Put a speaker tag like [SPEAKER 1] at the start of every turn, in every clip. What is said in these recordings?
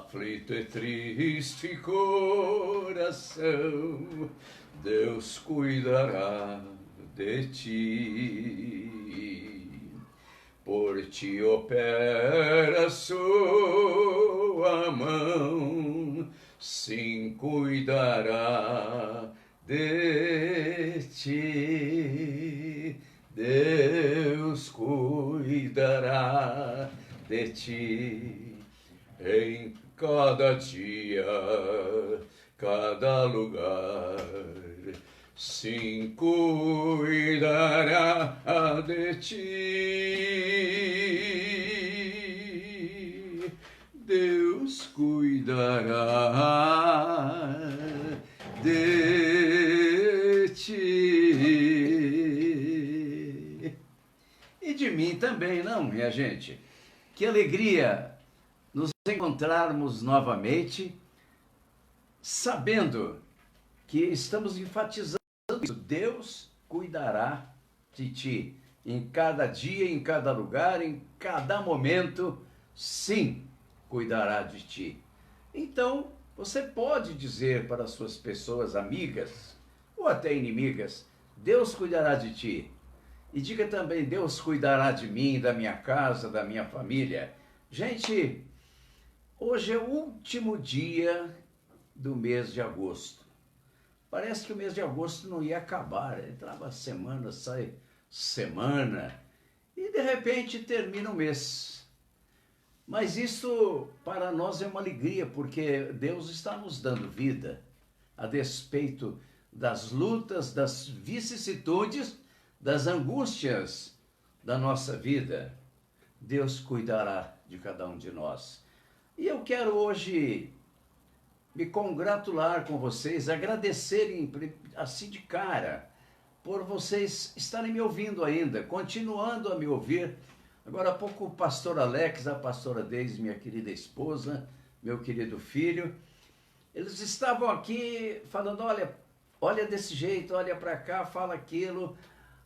[SPEAKER 1] aflito e triste coração, Deus cuidará de ti. Por ti opera sua mão, sim, cuidará de ti. Deus cuidará de ti em cada dia, cada lugar. Sim, cuidará de ti. Deus cuidará de ti. E de mim também, não, minha gente? Que alegria nos encontrarmos novamente, sabendo que estamos enfatizando isso. Deus cuidará de ti em cada dia, em cada lugar, em cada momento. Sim, cuidará de ti. Então, você pode dizer para as suas pessoas amigas ou até inimigas: Deus cuidará de ti. E diga também: Deus cuidará de mim, da minha casa, da minha família. Gente, hoje é o último dia do mês de agosto. Parece que o mês de agosto não ia acabar. Entrava semana, sai semana. E de repente termina o mês. Mas isso para nós é uma alegria, porque Deus está nos dando vida, a despeito das lutas, das vicissitudes, das angústias da nossa vida. Deus cuidará de cada um de nós. E eu quero hoje me congratular com vocês, agradecerem assim de cara, por vocês estarem me ouvindo ainda, continuando a me ouvir. Agora há pouco o pastor Alex, a pastora Deise, minha querida esposa, meu querido filho, eles estavam aqui falando: olha desse jeito, olha para cá, fala aquilo.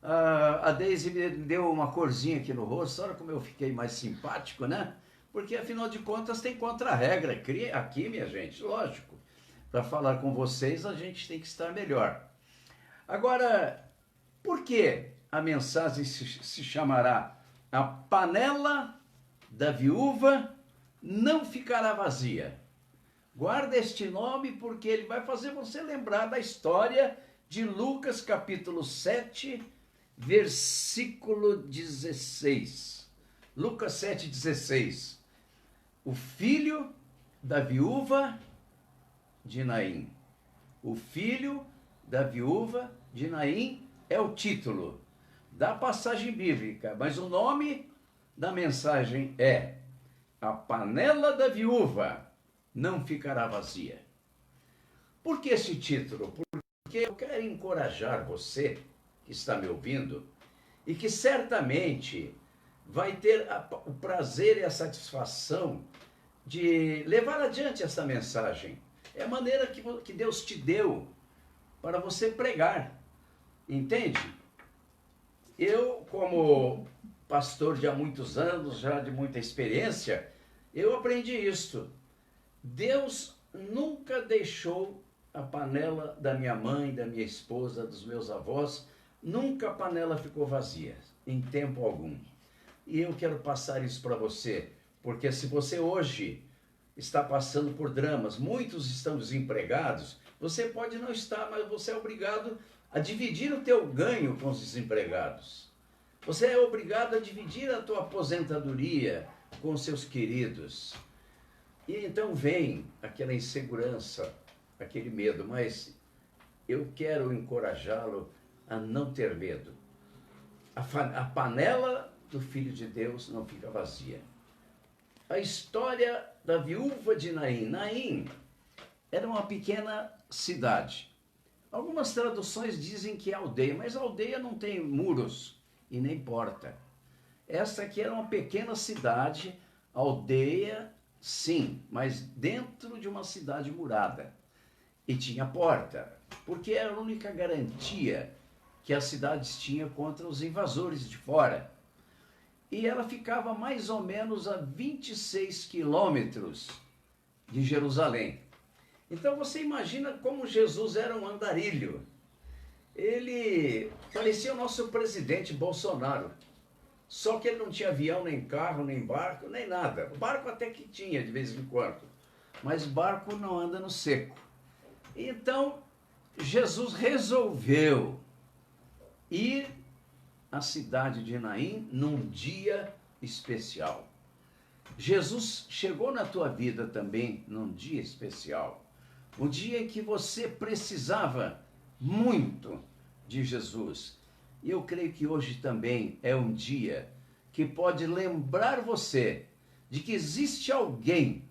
[SPEAKER 1] A Deise me deu uma corzinha aqui no rosto, olha como eu fiquei mais simpático, né? Porque afinal de contas tem contra-regra aqui, minha gente, lógico. Para falar com vocês a gente tem que estar melhor. Agora, por que a mensagem se chamará A Panela da Viúva Não Ficará Vazia? Guarda este nome porque ele vai fazer você lembrar da história de Lucas capítulo 7, versículo 16. Lucas 7,16. O filho da viúva de Naim. O filho da viúva de Naim é o título da passagem bíblica, mas o nome da mensagem é: A Panela da Viúva Não Ficará Vazia. Por que esse título? Porque eu quero encorajar você que está me ouvindo e que certamente vai ter o prazer e a satisfação de levar adiante essa mensagem. É a maneira que Deus te deu para você pregar, entende? Eu, como pastor de há muitos anos, já de muita experiência, eu aprendi isto. Deus nunca deixou a panela da minha mãe, da minha esposa, dos meus avós, nunca a panela ficou vazia, em tempo algum. E eu quero passar isso para você, porque se você hoje está passando por dramas, muitos estão desempregados, você pode não estar, mas você é obrigado a dividir o teu ganho com os desempregados. Você é obrigado a dividir a tua aposentadoria com os seus queridos. E então vem aquela insegurança, aquele medo, mas eu quero encorajá-lo a não ter medo. A panela do Filho de Deus não fica vazia. A história da viúva de Naim. Naim era uma pequena cidade. Algumas traduções dizem que é aldeia, mas a aldeia não tem muros e nem porta. Essa aqui era uma pequena cidade, aldeia, sim, mas dentro de uma cidade murada. E tinha porta, porque era a única garantia que as cidades tinham contra os invasores de fora. E ela ficava mais ou menos a 26 quilômetros de Jerusalém. Então você imagina como Jesus era um andarilho. Ele parecia o nosso presidente Bolsonaro. Só que ele não tinha avião, nem carro, nem barco, nem nada. Barco até que tinha de vez em quando. Mas barco não anda no seco. Então, Jesus resolveu ir à cidade de Naim num dia especial. Jesus chegou na tua vida também num dia especial. Um dia em que você precisava muito de Jesus. E eu creio que hoje também é um dia que pode lembrar você de que existe alguém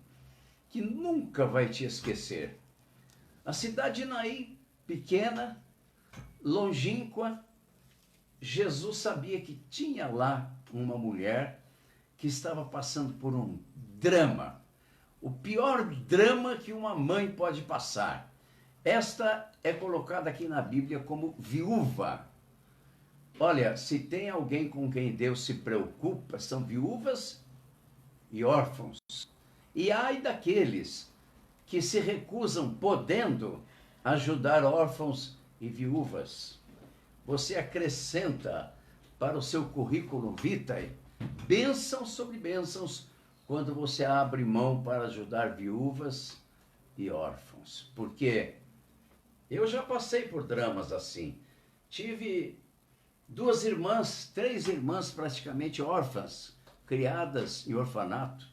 [SPEAKER 1] que nunca vai te esquecer. A cidade de Naim, pequena, longínqua, Jesus sabia que tinha lá uma mulher que estava passando por um drama. O pior drama que uma mãe pode passar. Esta é colocada aqui na Bíblia como viúva. Olha, se tem alguém com quem Deus se preocupa, são viúvas e órfãos. E ai daqueles que se recusam, podendo, ajudar órfãos e viúvas. Você acrescenta para o seu currículo vitae bênçãos sobre bênçãos quando você abre mão para ajudar viúvas e órfãos. Porque eu já passei por dramas assim. Tive 2 irmãs, 3 irmãs praticamente órfãs, criadas em orfanato.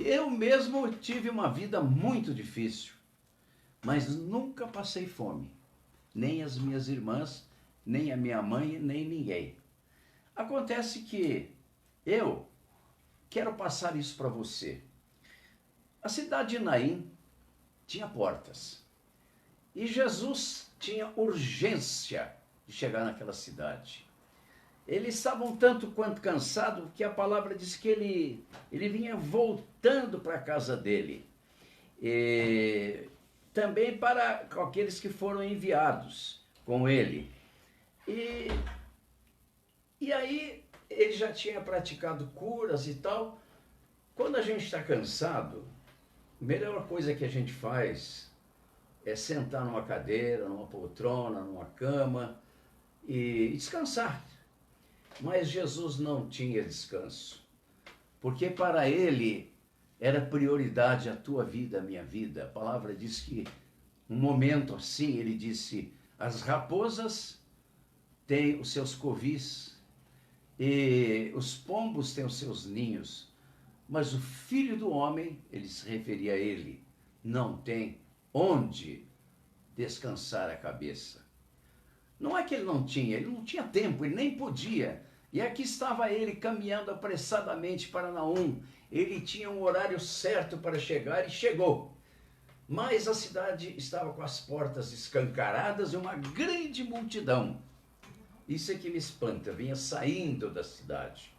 [SPEAKER 1] Eu mesmo tive uma vida muito difícil, mas nunca passei fome. Nem as minhas irmãs, nem a minha mãe, nem ninguém. Acontece que eu quero passar isso para você. A cidade de Naim tinha portas. E Jesus tinha urgência de chegar naquela cidade. Eles estavam tanto quanto cansados que a palavra diz que ele vinha voltando para a casa dele. E também para aqueles que foram enviados com ele. E aí ele já tinha praticado curas e tal. Quando a gente está cansado, a melhor coisa que a gente faz é sentar numa cadeira, numa poltrona, numa cama e descansar. Mas Jesus não tinha descanso, porque para ele era prioridade a tua vida, a minha vida. A palavra diz que, um momento assim, ele disse, as raposas têm os seus covis e os pombos têm os seus ninhos, mas o Filho do Homem, ele se referia a ele, não tem onde descansar a cabeça. Não é que ele não tinha tempo, ele nem podia. E aqui estava ele caminhando apressadamente para Naum. Ele tinha um horário certo para chegar e chegou. Mas a cidade estava com as portas escancaradas e uma grande multidão. Isso é que me espanta, vinha saindo da cidade.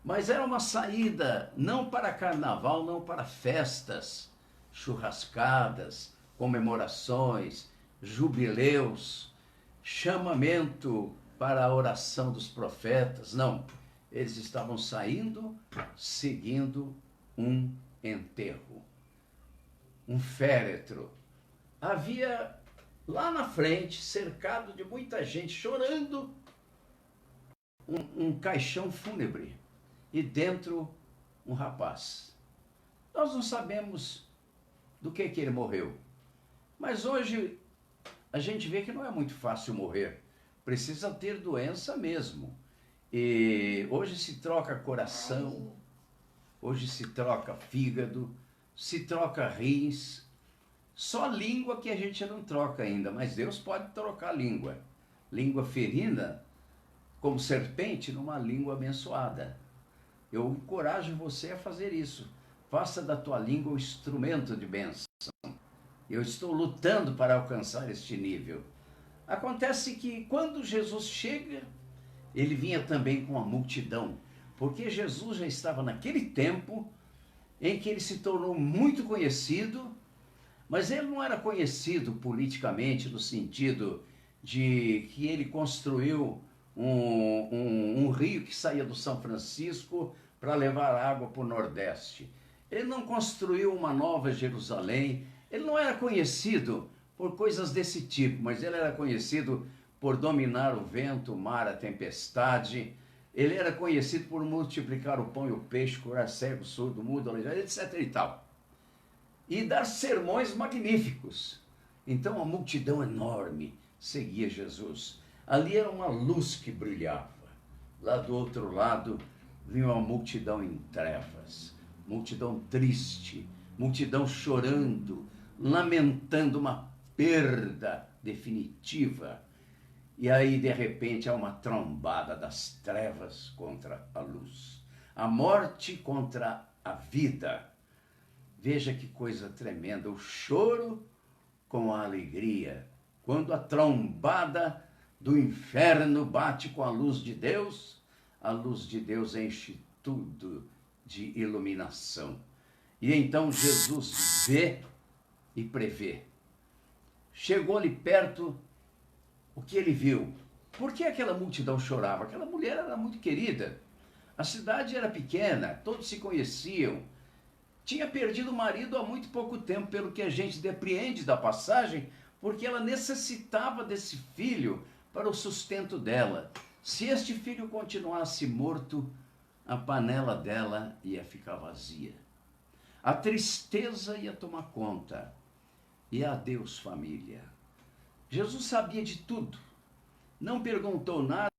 [SPEAKER 1] Mas era uma saída não para carnaval, não para festas, churrascadas, comemorações, jubileus, chamamento para a oração dos profetas. Não, eles estavam saindo, seguindo um enterro, um féretro. Havia lá na frente, cercado de muita gente, chorando, um caixão fúnebre e dentro um rapaz. Nós não sabemos do que ele morreu, mas hoje a gente vê que não é muito fácil morrer. Precisa ter doença mesmo. E hoje se troca coração, hoje se troca fígado, se troca rins. Só língua que a gente não troca ainda, mas Deus pode trocar língua. Língua ferina, como serpente, numa língua abençoada. Eu encorajo você a fazer isso. Faça da tua língua um instrumento de bênção. Eu estou lutando para alcançar este nível. Acontece que quando Jesus chega, ele vinha também com a multidão, porque Jesus já estava naquele tempo em que ele se tornou muito conhecido, mas ele não era conhecido politicamente no sentido de que ele construiu um rio que saía do São Francisco para levar água para o Nordeste. Ele não construiu uma nova Jerusalém. Ele não era conhecido por coisas desse tipo, mas ele era conhecido por dominar o vento, o mar, a tempestade. Ele era conhecido por multiplicar o pão e o peixe, curar cego, surdo, mudo, aleijado, etc. e tal. E dar sermões magníficos. Então a multidão enorme seguia Jesus. Ali era uma luz que brilhava. Lá do outro lado vinha uma multidão em trevas, multidão triste, multidão chorando, lamentando uma perda definitiva. E aí, de repente, há uma trombada das trevas contra a luz. A morte contra a vida. Veja que coisa tremenda, o choro com a alegria. Quando a trombada do inferno bate com a luz de Deus enche tudo de iluminação. E então Jesus vê e prevê. Chegou ali perto, o que ele viu? Por que aquela multidão chorava? Aquela mulher era muito querida. A cidade era pequena, todos se conheciam. Tinha perdido o marido há muito pouco tempo, pelo que a gente depreende da passagem, porque ela necessitava desse filho para o sustento dela. Se este filho continuasse morto, a panela dela ia ficar vazia. A tristeza ia tomar conta. E adeus, família. Jesus sabia de tudo. Não perguntou nada,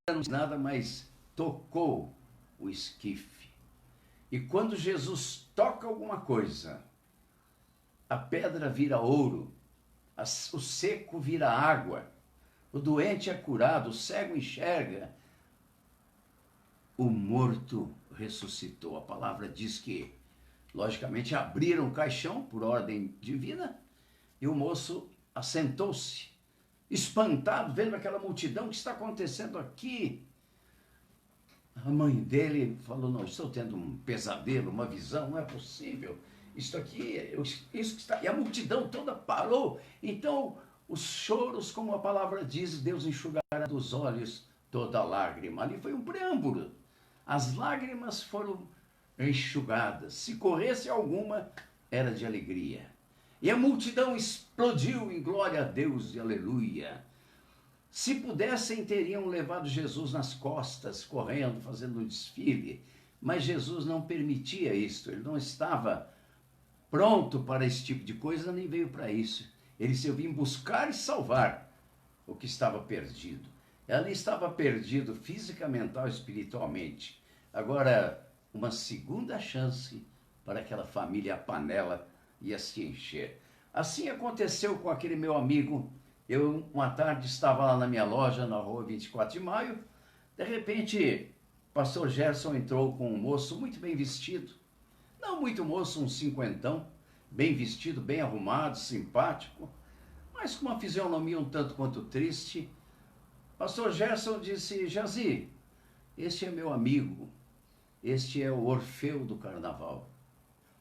[SPEAKER 1] não disse nada, mas tocou o esquife. E quando Jesus toca alguma coisa, a pedra vira ouro, o seco vira água, o doente é curado, o cego enxerga, o morto ressuscitou. A palavra diz que, logicamente, abriram o caixão por ordem divina e o moço assentou-se, espantado, vendo aquela multidão. O que está acontecendo aqui? A mãe dele falou: não, estou tendo um pesadelo, uma visão, não é possível. Isso aqui, isso que está... E a multidão toda parou. Então, os choros, como a palavra diz, Deus enxugará dos olhos toda lágrima. Ali foi um preâmbulo. As lágrimas foram enxugadas. Se corresse alguma, era de alegria. E a multidão explodiu em glória a Deus e aleluia. Se pudessem, teriam levado Jesus nas costas, correndo, fazendo um desfile. Mas Jesus não permitia isso. Ele não estava pronto para esse tipo de coisa, nem veio para isso. Ele se veio buscar e salvar o que estava perdido. Ela estava perdido física, mental, espiritualmente. Agora, uma segunda chance para aquela família, a panela ia se encher. Assim aconteceu com aquele meu amigo. Eu, uma tarde, estava lá na minha loja, na rua 24 de maio. De repente, o pastor Gerson entrou com um moço muito bem vestido. Não muito moço, um cinquentão, bem vestido, bem arrumado, simpático, mas com uma fisionomia um tanto quanto triste. Pastor Gerson disse: Jazi, este é meu amigo, este é o Orfeu do Carnaval,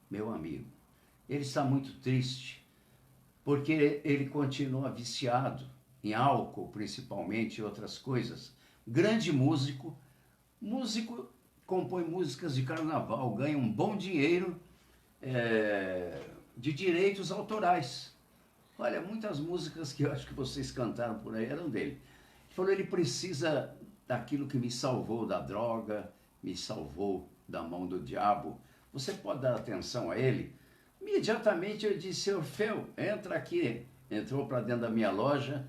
[SPEAKER 1] meu amigo. Ele está muito triste, porque ele continua viciado em álcool, principalmente, e outras coisas. Grande músico, compõe músicas de carnaval, ganha um bom dinheiro de direitos autorais. Olha, muitas músicas que eu acho que vocês cantaram por aí eram dele. Ele falou: ele precisa daquilo que me salvou da droga, me salvou da mão do diabo. Você pode dar atenção a ele? Imediatamente eu disse: Orfeu, entra aqui. Entrou para dentro da minha loja,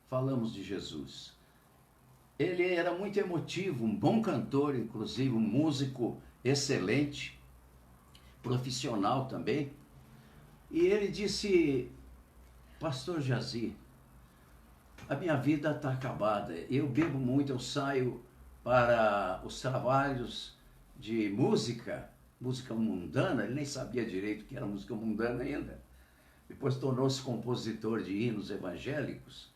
[SPEAKER 1] falamos de Jesus. Ele era muito emotivo, um bom cantor, inclusive um músico excelente, profissional também. E ele disse: Pastor Jazi, a minha vida está acabada. Eu bebo muito, eu saio para os trabalhos de música mundana. Ele nem sabia direito o que era música mundana ainda. Depois tornou-se compositor de hinos evangélicos.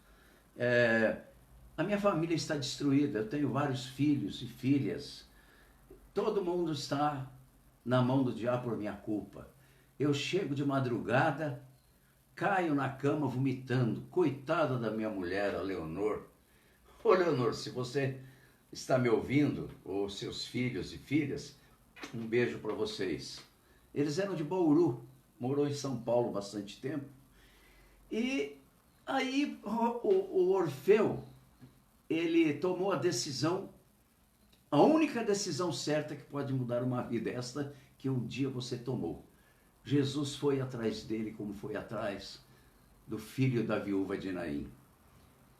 [SPEAKER 1] A minha família está destruída, eu tenho vários filhos e filhas. Todo mundo está na mão do diabo por minha culpa. Eu chego de madrugada, caio na cama vomitando. Coitada da minha mulher, a Leonor. Ô Leonor, se você está me ouvindo, ou seus filhos e filhas, um beijo para vocês. Eles eram de Bauru, morou em São Paulo bastante tempo. E aí o Orfeu, ele tomou a decisão, a única decisão certa que pode mudar uma vida, esta que um dia você tomou. Jesus foi atrás dele como foi atrás do filho da viúva de Naim.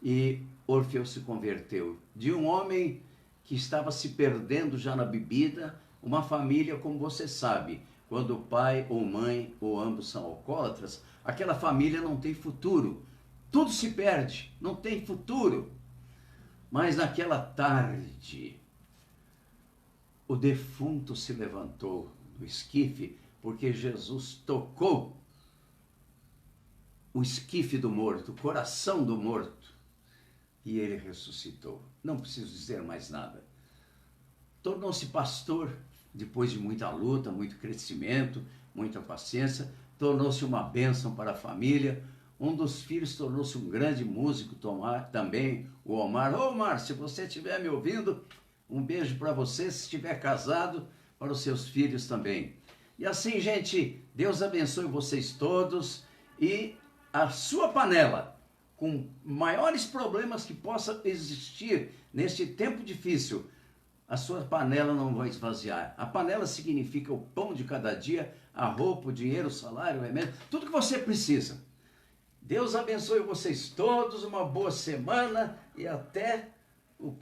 [SPEAKER 1] E Orfeu se converteu de um homem que estava se perdendo já na bebida, uma família, como você sabe, quando o pai ou mãe ou ambos são alcoólatras, aquela família não tem futuro. Tudo se perde, não tem futuro. Mas naquela tarde, o defunto se levantou do esquife, porque Jesus tocou o esquife do morto, o coração do morto, e ele ressuscitou. Não preciso dizer mais nada. Tornou-se pastor, depois de muita luta, muito crescimento, muita paciência, tornou-se uma bênção para a família. Um dos filhos tornou-se um grande músico também, o Omar. Ô Omar, se você estiver me ouvindo, um beijo para você, se estiver casado, para os seus filhos também. E assim, gente, Deus abençoe vocês todos e a sua panela, com maiores problemas que possa existir neste tempo difícil, a sua panela não vai esvaziar. A panela significa o pão de cada dia, a roupa, o dinheiro, o salário, o remédio, tudo que você precisa. Deus abençoe vocês todos, uma boa semana e até o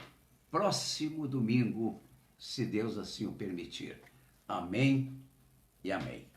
[SPEAKER 1] próximo domingo, se Deus assim o permitir. Amém e amém.